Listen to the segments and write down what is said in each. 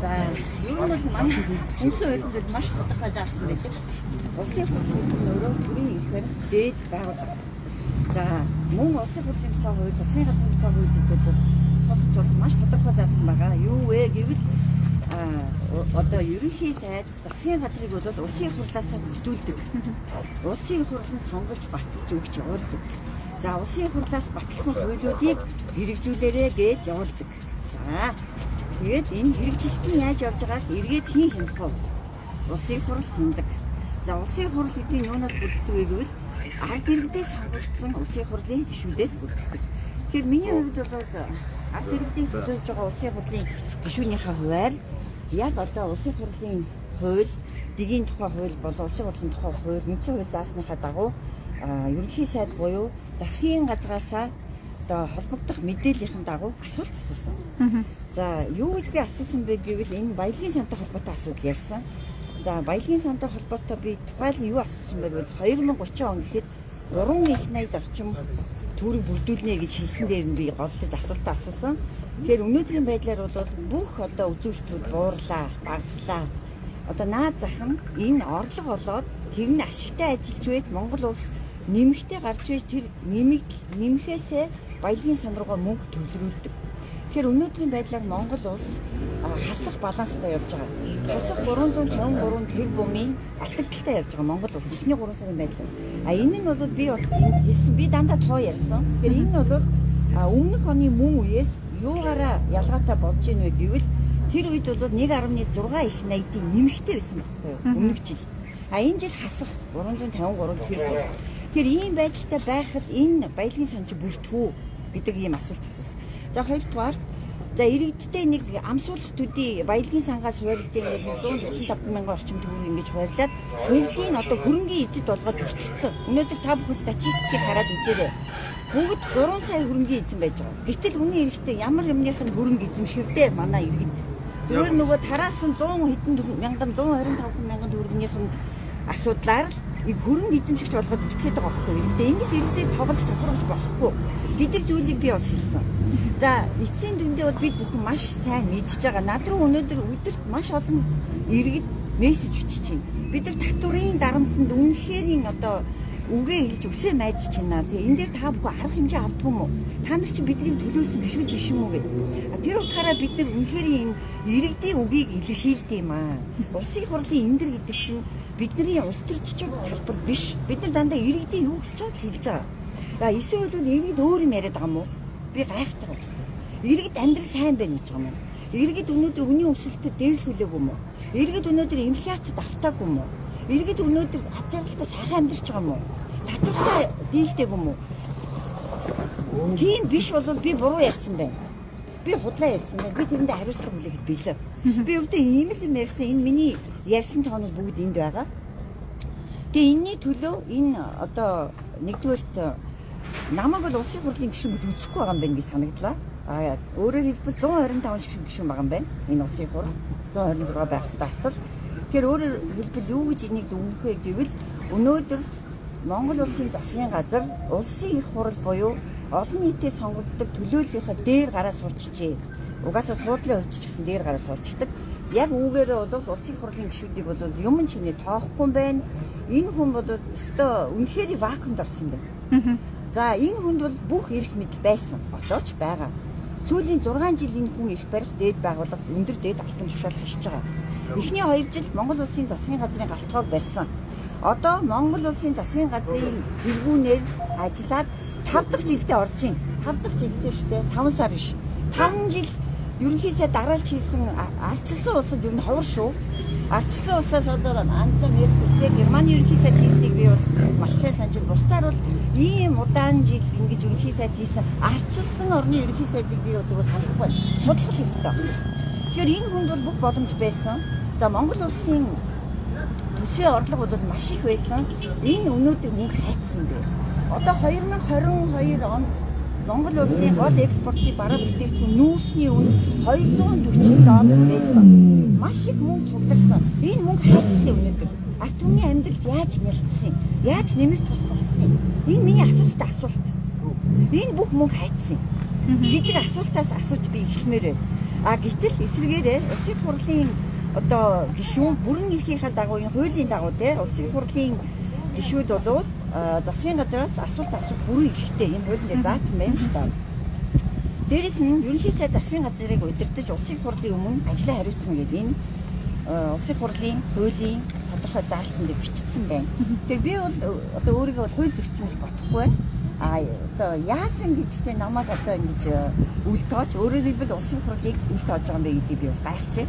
За, ер нь бол манай үнсэн үйлдэл маш тодорхой заасан байдаг. Улсын хурлын өөрөө төрийн ихээр дээд байгууллага. За, мөн улсын хурлын тухай хууль, засгийн газрын тухай хуулиуд тус маш тодорхой заасан байгаа. Юу вэ гэвэл одоо ерөнхий сайд засгийн газрыг бол улсын хурлаас бүтүүлдэг. Улсын хурл нь сонгож баталж өгч явуулдаг. За, улсын хурлаас баталсан хуулиудыг хэрэгжүүлээрэй гэж явуулдаг. За, тэгээд энэ хэрэгжилтийн яаж явж байгааг эргээд хийн хямдах вэ? Улсын хурл хяндаг. За, улсын хурл гэдэг нь юунаас бүрддэг вэ гэвэл ард иргэдээс сонгогдсон улсын хурлын гишүүдээс бүрддэг. Тэгэхээр миний хувьд бол ард иргэдийн төлөөлж байгаа улсын хурлын гишүүнийхээ хуваар яг одоо улсын хурлын хууль, дэгийн тухай хууль болон улсын хурлын тухай хууль, үндсэн хууль заасныхаа дагуу ерөнхий сайд буюу засгийн газраасаа одоо холбогдох мэдээллийн дагуу асуулт асуусан. За, юу гэж би асуусан бэ гэвэл энэ баялагын сантай холбоотой асуудал ярьсан. За, баялагын сантай холбоотой би тухайлан юу асуусан бэ гэвэл 2030 он гэхэд 3 их 80 орчим төрөг бүрдүүлнэ гэж хэлсэн дээр нь би голлож асуултаа асуусан. Тэгэхээр өнөөдрийн байдлаар бол бүх одоо үзүүлэлтүүд буурлаа, багаслаа. Одоо наад зах нь энэ орлого болоод тэр нь ашигтай ажиллаж байт Монгол улс нэмэгтэй гарч байж тэр нэмэхээсээ баялагын сан руугаа мөнгө төвлөрүүлдэг. Тэгэхээр өнөөдрийн байдлаар Монгол улс хасах баланстай явж байгаа. Хасах 353 тэрбумын алдагдaltaй явж байгаа Монгол улс эхний 3 сарын байдлаар. Энэ нь бол би бас хэлсэн, би дандаа тоо ярьсан. Тэгэхээр энэ нь бол өмнөх оны мөн үеэс юугаараа ялгаатай болж ийн вэ гэвэл тэр үед бол 1.6 их 80-ийн нэмэгтэй байсан байхгүй юу? Өмнөх жил. Энэ жил хасах 353 тэрбум. Тэгэхээр ийм байдалтай байхад энэ баялагын сан чи бүртгүү гэдэг ийм асуулт асуусан. За, хоёрдугаар, за иргэдтэй нэг амсуулах төдий баялагын сангаас хуваарлж байгаа 145 мянган орчим төгрөг ингэж хуваарлаад бүгдийг одоо хөрөнгийн эзэд болгоод бүртгэгдсэн. Өнөөдөр та бүхэн статистикийг хараад үзээрэй. Бүгд 3 сая хөрөнгийн эзэн байж байгаа. Гэтэл хүний эрэгтэй ямар юмных нь хөрөнгө эзэмшивдээ манай иргэд. Зүгээр нөгөө тараас нь 100 хэдэн мянган 125 мянган төгрөгнийх нь асуудлаар л хөрөнгө эзэмшигч болгоод үлдэхэд байгаа байхгүй иргэдээ. Ингэж иргэдээр тоглож тохирогч болохгүй гэдэг зүйлийг би бас хэлсэн. За, эцсийн дүндээ бол бид бүхэн маш сайн мэдж байгаа. Над руу өнөөдөр өдөрт маш олон иргэд мессеж бичиж байна. Бид нар татврын дарамтанд үнэхээр одоо үгээ хэлж өсөө майжж байна. Тэгээ энэ дээр та бүхэн арга хэмжээ авдаг юм уу? Та нар чи бидний төлөөсөн гişүүд биш юм уу гэдэг. Тэр утгаараа бид нар үнэхээр энэ иргэдийн үгийг илэрхийлдэг юм аа. Улсын хурлын эндэр гэдэг чинь бидний улс төр жижиг талбар биш. Бид нар дандаа иргэдийн юу гэж хэлж байгаа. Эсвэл иргэд өөр юм яриад байгаа юм уу? Би гайхаж байгаа. Иргэд амьдрал сайн байна гэж байгаа юм уу? Иргэд өнөөдөр хүний өсөлтөд дээрлүүлээгүй юм уу? Иргэд өнөөдөр инфляцид автаагүй юм уу? Иргэд өнөөдөр аж аргалтай сайхан амьдарч байгаа юм уу? Татвартай дийлдэг юм уу? Тийм биш бол би буруу ярьсан байна. Би худлаа ярьсан байна. Би тэрэндээ хариуцлага хүлээхэд билээ. Би өөртөө ийм л юм ярьсан. Энэ миний ярьсан тоонууд бүгд энд байгаа. Тэгээ энэний төлөө энэ одоо нэгдүгээрт намайг бол улсын хурлын гишүүн гэж үзэхгүй байгаа юм байна би санагдлаа. Өөрөөр хэлбэл 125 гишүүн байгаа юм байна. Энэ улсын хурл 126 байх статус. Тэгэхээр өөрөөр хэлбэл юу гэж энийг дүгнэх вэ гэвэл өнөөдөр Монгол улсын засгийн газар улсын их хурл буюу олон нийтэд сонгогддог төлөөллийнхаа дээр гараа суучжээ. Угаасаа суудлын хувьд ч гэсэн дээр гараа суучдаг. Яг үүгээрээ бол улсын хурлын гишүүдийг бол юм чинээ тоохгүй юм байна. Энэ хүн бол өстой үнэхээр вакуумд орсон юм байна. За, энэ хүнд бол бүх эрх мэдэл байсан. Одоо ч байгаа. Сүүлийн 6 жил энэ хүн эрх барих дээд байгууллага өндөр дээд алтан тушаал хашиж байгаа. Эхний 2 жил Монгол улсын засгийн газрын галтгойг барьсан. Одоо Монгол улсын засгийн газрын тэргүүнээр ажиллаад 5 дахь жилдээ орж ийн. 5 дахь жилдээ штэ 5 сар биш. 5 жил ерөнхий сайд дараалж хийсэн арчилсан улсад юу н ховор шүү. Арчилсан улсаас одоо Англи, Америк, Германы ерөнхий сайд хийснийг би бол маш сайн санаж байна. Бусдаар бол ийм удаан жил ингэж ерөнхий сайд хийсэн арчилсан орны ерөнхий сайдыг би зүгээр санах байна. Судлах хэрэгтэй. Тэгэхээр энэ хүнд бол бүх боломж байсан. За, Монгол улсын төсвийн орлого бол маш их байсан. Энэ өнөөдөр мөнгө хайцсан бэ. Одоо 2022 онд Монгол улсын гол экспортын бараа бүтээгдэхүүн нүүрсний үн $240 байсан. Маш их мөнгө цугларсан. Энэ мөнгө хайцсан өнөөдөр. Ард түмний амьдралд яаж нялцсан? Яаж нэмэлт тус болсон? Энэ миний асуусан асуулт. Энэ бүх мөнгө хайцсан гэдэг асуултаас асууж би эхлэмээр. Гэтэл эсвэргээрээ улсын хурлын одоо гишүүн бүрэн эрхийнхээ дагуу энэ хуулийн дагуу те улсын хурлын гишүүд бол засгийн газраас асуулт асуух бүрэн эрхтэй энэ хуулинд заасан байна л да. Дээрээс нь ерөнхий сайд засгийн газрыг удирдах улсын хурлын өмнө ажлаа хариуцсан гэдэг энэ улсын хурлын хуулийн тодорхой заалтанд бичигдсэн байна. Тэгэхээр би бол одоо өөрийгөө хууль зөрчсөн гэж бодохгүй байна. Одоо яасан гэж те намайг одоо ингэж үл тоож өөрөөр хэлбэл улсын хурлыг үл тоож байгаа юм бэ гэдгийг би бол гайхчихэ.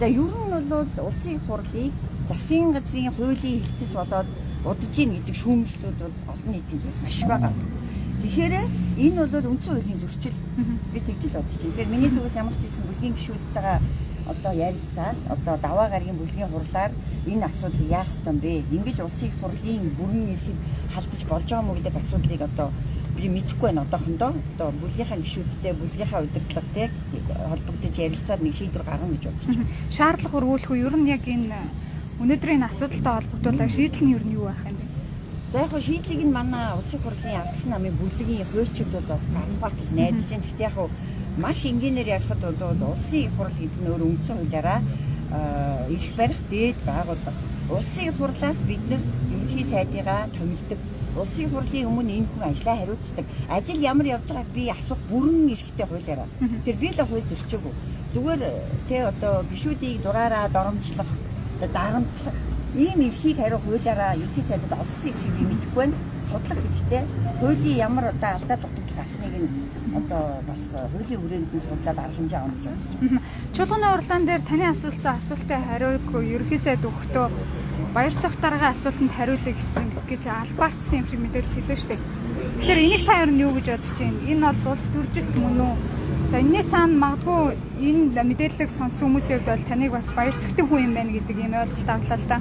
За ер нь бол улсын хурлыг засгийн газрын хуулийн хэлтэс болоод удаж ийн гэдэг шүүмжлүүд бол олон нийтийн зүйлс маш байгаа. Тэгэхээр энэ бол үндсэн хуулийн зөрчил би тэгж л бодож байна. Тэгэхээр миний зүгээс ямар ч хэлсэн бүлгийн гишүүдтэйгээ одоо ярилцаад одоо даваа гарагийн бүлгийн хурлаар энэ асуудлыг яах ёстой юм бэ? Ингэж улсын хурлын бүрэн эрхийг халдаж болж байгаа мó гэдэг асуудлыг одоо би мэдэхгүй байна одоохондоо. Одоо бүлгийнхаа гишүүдтэй бүлгийнхаа удирдлагатай холбогдож ярилцаад нэг шийдвэр гаргана гэж бодож байна. Шаардлага өргүүлэх үү? Ер нь яг энэ өнөөдрийн асуудалтай холбогдуулаад шийдэл нь ер нь юу байх юм бэ? За яг шийдлийг нь манай улсын хурлын ардсан намын бүлгийн хуульчид бол бас гаргах гэж найдаж байна. Гэхдээ яг маш энгийнээр ярихад бол улсын хурал гэдэг нь өөр үндсэн хуулиараа эрх барих дээд байгууллага. Улсын хурлаас бид нар ерөнхий сайдыгаа томилдог. Улсын хурлын өмнө энэ хүн ажлаа хариуцдаг. Ажил ямар явж байгааг би асуух бүрэн эрхтэй хуулиараа. Тэр би л хууль зөрчөөгүй. Зүгээр тэ одоо гишүүдийг дураараа доромжлох, дарамтлах ийм эрхийг хариу хуулиараа ерөнхий сайдад олгосон эсэхийг би мэдэхгүй байна. Судлах хэрэгтэй. Хуулийн ямар одоо алдаа дутагч гарсныг нь одоо бас хуулийн хүрээнд нь судлаад арга хэмжээ авах гэж бодож байна. Чуулганы урлаан дээр таны асуусан асуултыг хариулгүй ерөнхий сайд өгөхдөө баяр цогтаргийн асуултанд хариулъя гэж албаартсан юм шиг мэдээлэл хэлсэн шүү дээ. Тэгэхээр энийг та ер нь юу гэж бодож байна? Энэ бол улс төржилт мөн үү? За энэний цаана магадгүй энэ мэдээллийг сонссон хүмүүсийн хувьд бол таныг бас баяр цогтын хүн юм байна гэдэг юм ойлголт авлаа л да.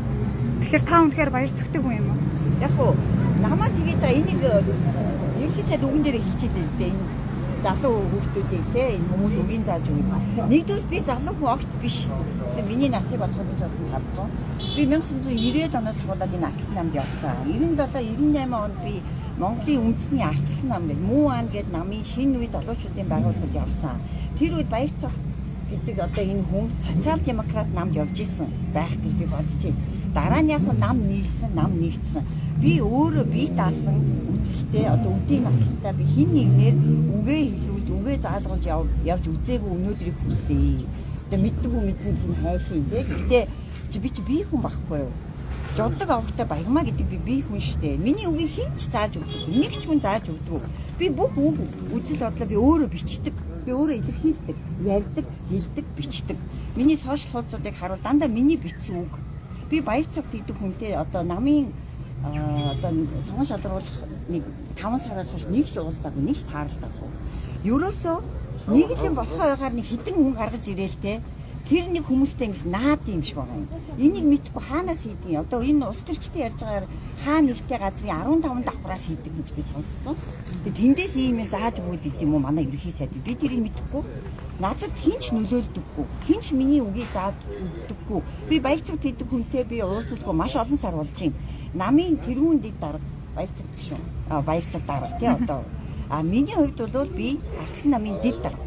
Тэгэхээр та үнэхээр баяр цогтын хүн юм уу? Яг уу намаа тэгээд энийг ерөнхий сайд үгэн дээр хэлчихээд байна дээ. Энэ залуу хүүхдүүдийг те энэ хүмүүс үгийн зааж өгнө. Нэгдүгээр би залуу хүн огт биш. Тэгээ миний насыг бас судалж олно хавгүй. Би 1990-ад оноос хавуулаад энэ ардсан намд явсан. 97-98 онд би Монголын үндэсний арчилсан нам гэдэг Муу ан гэдэг намын шинэ үе залуучуудын байгууллагад явсан. Тэр үед баяр цогт гэдэг одоо энэ хүн социал демократ намд явж исэн байх гэж би бодож байна. Дараа нь яг нам нийлсэн, нам нэгдсэн. Би өөрөө бие даасан үзэлтэй одоо үдийн наслалтаа би хин нэгнэр үгээ хэлүүлж, үгээ заалгуулж явж үзээгүй өнөөдрийг хүсье. Одоо мэддэггүй мэднэг юм хайшин те. Гэхдээ би чи бие хүн байхгүй юу? Жоддог авахтай баярмаа гэдэг би бие хүн штэ. Миний үгийг хэн ч зааж өгдөг. Нэг ч хүн зааж өгдөг. Би бүх үг үзэл бодлоо би өөрөө бичдэг. Би өөрөө илэрхийлдэг, ярьдаг, хэлдэг, бичдэг. Миний сошиал хуудсуудыг харуул дандаа миний бичсэн үг. Би баяр цогт гэдэг хүнтэй одоо намын одоо сонгон шалгаруулах нэг 5 сараас хойш нэг ч уулзаагүй, нэг ч таарлаагүй. Ерөөсөө нэг л юм болохоо байгаар нэг хитэн хүн гаргаж ирээл те. Тэр нэг хүмүүстэй ингэж наад юм шиг байгаа юм. Энийг мэдхгүй хаанаас хийдэг юм. Одоо энэ улс төрчтэй ярьж байгаагаар хаа нэгтэй газрын 15 давхраас хийдэг гэж би сонссон. Тэгээ тэндээс ийм юм зааж өгөөд юм уу манай ерөнхий сайд. Би тэрийг мэдэхгүй. Надад хинч нөлөөлдөггүй. Хинч миний үгийг зааж өгдөггүй. Би баяр цогт хийдэг хүнтэй би уулздаггүй маш олон сар болж байна. Намын тэрүүн дэг дарга баяр цогт шүү. Баяр цогт дарга тий одоо. Миний хувьд бол би ардсан намын дэг дарга.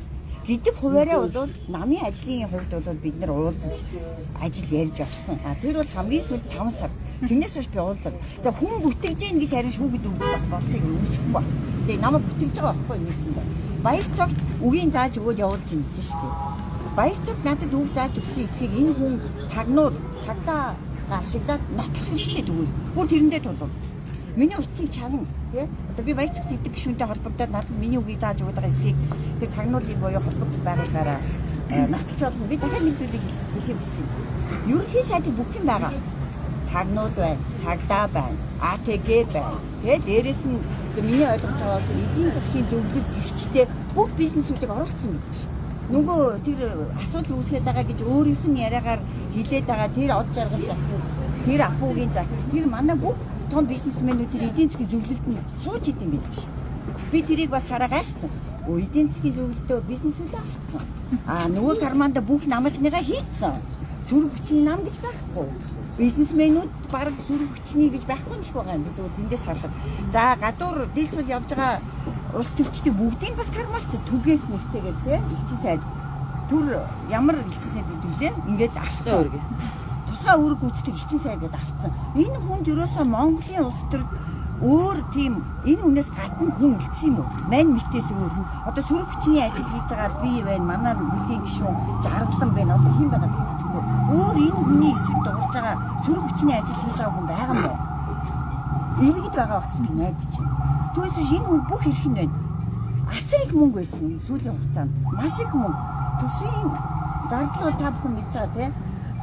Гэдэг хуваараа бол намын ажлын хувьд бол бид нар уулзаж ажил ярьж авсан. Тэр бол хамгийн сүүлд 5 сар. Тэрнээс хойш би уулзаг. За хүн бүтгэж гин гэж харин шүүгд өгч бас болохыг үүсэхгүй. Тэгээ намайг бүтгэж байгаа байхгүй нэгсэндээ. Баяр цогт үгийн зааж өгөөд явуулж ийн гэж шүү дээ. Баяр цогт надад үг зааж өгсөн эсхийг энэ хүн тагнуул цагтаа ашиглаад нотлох хэрэгтэй тэгвэл. Бүр тэрэндээ тулвал. Миний утсыг чавна тий. Одоо би баяр цогт гэдэг гишүүнтэй холбогдоод надад миний үгийг зааж өгöd байгаа эсхийг тэр тагнуулын буюу холбогдох байгууллагаараа нотолж олно. Би дахиад нэг зүйлийг хэлхий хүсэж байна. Ерөнхий сайдын бүх юм байгаа. Тагнуул байна, цагдаа байна, АТГ байна. Тэ дээрэс нь миний ойлгож байгаа бол эдийн засгийн зөвлөлт гихчтэй бүх бизнесүүдийг оруулсан гэж шүү. Нөгөө тэр асуудал үүсгээд байгаа гэж өөрийнх нь яриагаар хэлээд байгаа тэр од жаргал захирал, тэр апуугийн захирал, тэр манай бүх том бизнесмэнүүд тэр эдийн засгийн зөвлөлтөнд сууж идэм байх шүү. Би тэрийг бас хараа гайхсан. Эдийн засгийн зөвлөлтөө бизнесүүд авчихсан. Нөгөө карманда бүх намынхныгаа хийцсэн. Сүрэг хүчин нам гэж байхгүй. Бизнесмэнүүд бараг сүрэг хүчний гэж байхгүй юм шиг байгаа юм би зөв тэндээс харахад. За гадуур дийлсэл явж байгаа улс төрчдийн бүгдийг бас тармалцсан түгээс нэртэйгээр тийм элчин сайд түр ямар элчин сайд гэдүүлээ ингээд авцсан. Тусгай үүрэг гүйцэтгэх элчин сайд гэдээ авцсан. Энэ хүн жөрөөсөө Монголын улс төр өөр тийм энэ хүнээс гадна хүн үлдсэн юм уу? Мань мэтээс өөр хүн. Одоо сөрөг хүчний ажил хийж байгаа би байна. Манай бүлийн гишүүн жаргалан байна. Одоо хэн байгаа гэвэл өөр энэ хүний эсрэг дуурж байгаа сөрөг хүчний ажил хийж байгаа хүн байгаа юм уу? Иргэд байгаа байх гэж би найдаж байна. Түүнээс биш энэ хүн бүх хэрэг нь байна. Асар их мөнгө байсан сүүлийн хугацаанд. Маш их мөнгө. Төсвийн зардал бол та бүхэн мэдж байгаа тийм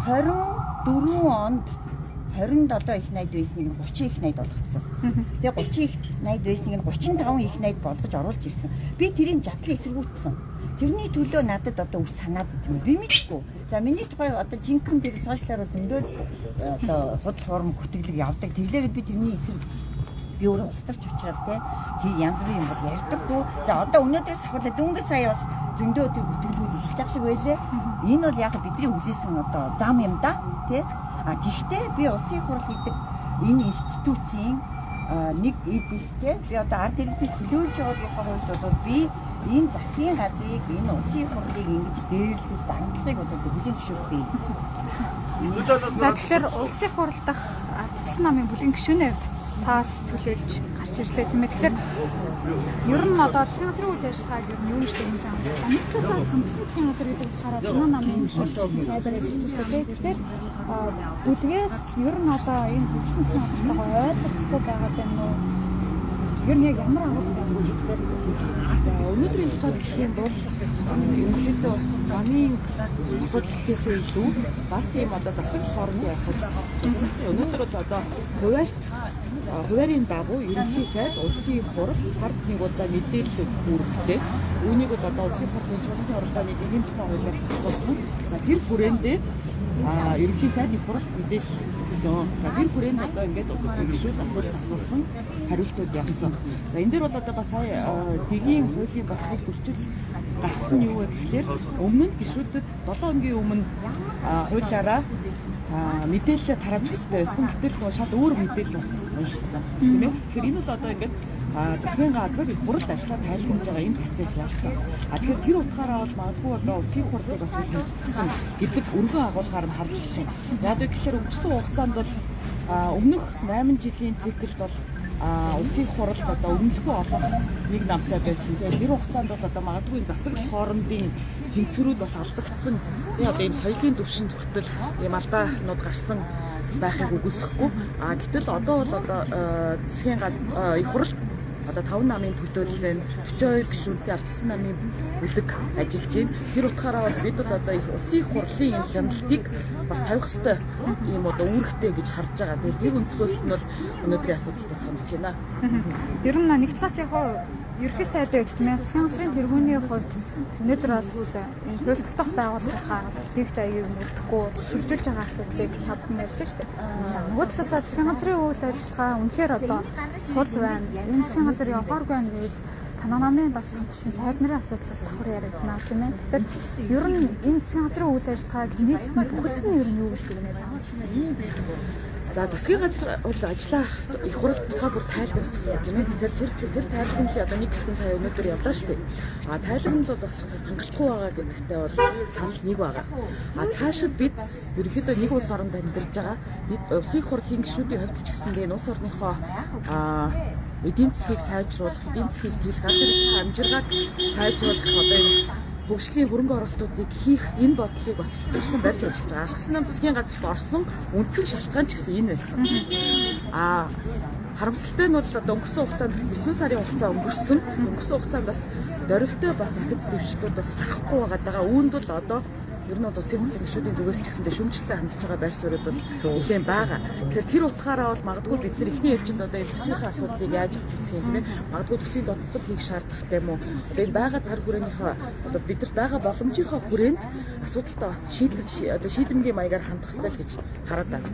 24 онд 27 их найд байсныг нь 30 их найд болгоцсон. Тэгээ 30 их найд байсныг нь 35 их найд болгож оруулж ирсэн. Би тэрийг жадлан эсэргүүцсэн. Тэрний төлөө надад одоо үс санаад идэв. Би мэдэхгүй. За миний тухай одоо жинхэнэ дээр сошиалаар зөндөө одоо худал хуурам хөтөлөг явдаг. Тэглээгээд би тэрний эсрэг би өөрөө устарч учраас тий янз бүрийн юм бол ярьдаггүй. За одоо өнөөдрөөс ахвал дөнгөж сая бас зөндөө тэр хөтөлбөрүүд эхэлж байгаа шиг байлээ. Энэ бол яг бидний хүлээсэн одоо зам юм да тий. А гэхдээ би улсын хурал гэдэг энэ институцийн нэг эдистэй би одоо ард иргэдийг төлөөлж байгаагийн хувьд бол би энэ засгийн газрыг энэ улсын хурлыг ингэж дээрлэж дангахыг одоо бүлийн зөвшөөрдөг. За тэгэхээр улсын хурал дахь засгийн намын бүлийн гишүүний хувьд таас төлөөлж гарч ирлээ тийм ээ. Тэгэхээр ер нь одоо засгийн газрын үйл ажиллагааг ер нь юу гэж дэмжиж байгаа юм бэ? Америкаас хамтсан засгийн газар гэдэг утгаараа танаа намын сайдаар ажиллаж ирлээ. Тэгэхээр бүлгээс ер нь одоо энэ бүлгийн засгийн газартайгаа ойлголцоо байгаа юм уу? Ер нь яг ямар агуулга байна вэ гэхээр за өнөөдрийн тухайд гэх юм бол ерөнхийдөө намын асуудал гэхээсээ илүү бас юм одоо засаг хоорондын асуудал. Өнөөдөр бол одоо хуваарийн дагуу ерөнхий сайд улсын хурал сард нэг удаа мэдээлэл хүргэдэг. Үүнийг бол одоо улсын хурлын чухал оролдооны дэгийн тухай хуулиар зохицуулсан. За тэр хүрээндээ ерөнхий сайдын хуралд мэдээлэл өгсөн. За тэр хүрээнд одоо ингээд улс төрийн гишүүд асуулт асуусан хариултууд явсан. За энэ дээр бол одоо бас сая дэгийн хуулийн бас нэг зөрчил гарсан нь юу вэ гэхээр өмнө нь гишүүдэд 7 хоногийн өмнө хуулиараа мэдээлэлээ тарааж өгсөй байсан. Гэтэл нөгөө шал өөр мэдээлэл бас уншсан. Тийм ээ. Тэгэхээр энэ бол одоо ингээд засгийн газар хурал ажлаа тайлбарлаж байгаа энэ процесс явсан. Тэгэхээр тэр утгаараа бол магадгүй одоо улсын хурлыг бас үлдсэн гэдэг өргөн агуулгаар нь харж болох юм. Яг гэхээр өнгөрсөн хугацаанд бол өмнөх 8 жилийн циклд бол улсын хурал одоо өмнөлгөө олох нэг намтай байсан. Тэгэхээр тэр хугацаанд бол одоо магадгүй засаг хоорондын тэнцвэрүүд бас алдагдсан. Одоо ийм соёлын төвшөнд хүртэл ийм алдаанууд гарсан байхыг үгүйсэхгүй. Гэтэл одоо бол одоо засгийн их хурал одоо 5 намын төлөөлөл нь 42 гишүүнтэй ардсан намын бүлэг ажиллаж байна. Тэр утгаараа бол бид бол одоо их улсын хурлын энэ хяналтыг бас тавих ёстой ийм одоо үүрэгтэй гэж харж байгаа. Тэгээд тэр өнцгөөс нь бол өнөөдрийн асуудалтай санаж байна. Ер нь нэг талаас яг ерхий сайдын үед тийм ээ засгийн газрын тэргүүний хувьд өнөөдөр бас энэ хууль тогтоох байгууллагынхаа дэгж аягийг мөрдөхгүй сүржилж байгаа асуудлыг та бүхэн ярьж байна шүү дээ. За нөгөө талаас засгийн газрын үйл ажиллагаа үнэхээр одоо сул байна. Энэ засгийн газар явахааргүй байна гэвэл танаа намын бас хамтарсан сайд нарын асуудлаас давхар яригдана тийм ээ. Тэгэхээр ер нь энэ засгийн газрын үйл ажиллагааг нийтдээ бүхэлд нь ер нь юу гэж дүгнээд байгаа юм. За засгийн газар бол ажлаа их хурал тухай бүр тайлбарлагдсан тийм ээ. Тэгэхээр тэр тайлбарлалын одоо нэг хэсэг сая өнөөдөр явлаа шүү дээ. Тайлбарлалд бол бас хангалтгүй байгаа гэдэгтээ бол санал нэг байгаа. Цаашид бид ерөнхийдөө нэг улс оронд амьдарч байгаа. Бид улсын хурлын гишүүдийн хувьд ч гэсэн энэ улс орныхоо эдийн засгийг сайжруулах, эдийн засгийг дийлэх, аль хэдийн амжиргааг сайжруулах одоо энэ хөгжлийн хөрөнгө оруулалтуудыг хийх энэ бодлогыг бас бүтээгдэхүүн барьж ажиллаж байгаа. Ардсан нам засгийн газарт орсон үндсэн шалтгаан ч гэсэн энэ байсан. Харамсалтай нь бол одоо өнгөрсөн хугацаанд 9 сарын хугацаа өнгөрсөн. Өнгөрсөн хугацаанд бас дөрөвтэй бас ахиц дэвшлүүд бас гарахгүй байгаа. Үүнд бол одоо ер нь бол улсын хурлын гишүүдийн зүгээс ч гэсэндээ шүүмжлэлтэй хандж байгаа байр суурьуд бол нэлээд байгаа. Тэгэхээр тэр утгаараа бол магадгүй бид нар эхний ээлжинд одоо энэ төсвийн асуудлыг яаж хэвчэх юм бэ? Магадгүй төсвийн додтол хийх шаардлагатай юм уу? Одоо энэ байгаа цар хүрээнийхээ одоо бидэрт байгаа боломжийнхоо хүрээнд асуудалтай бас шийдэмгийн маягаар хандах хэрэгтэй л гэж хараад байна.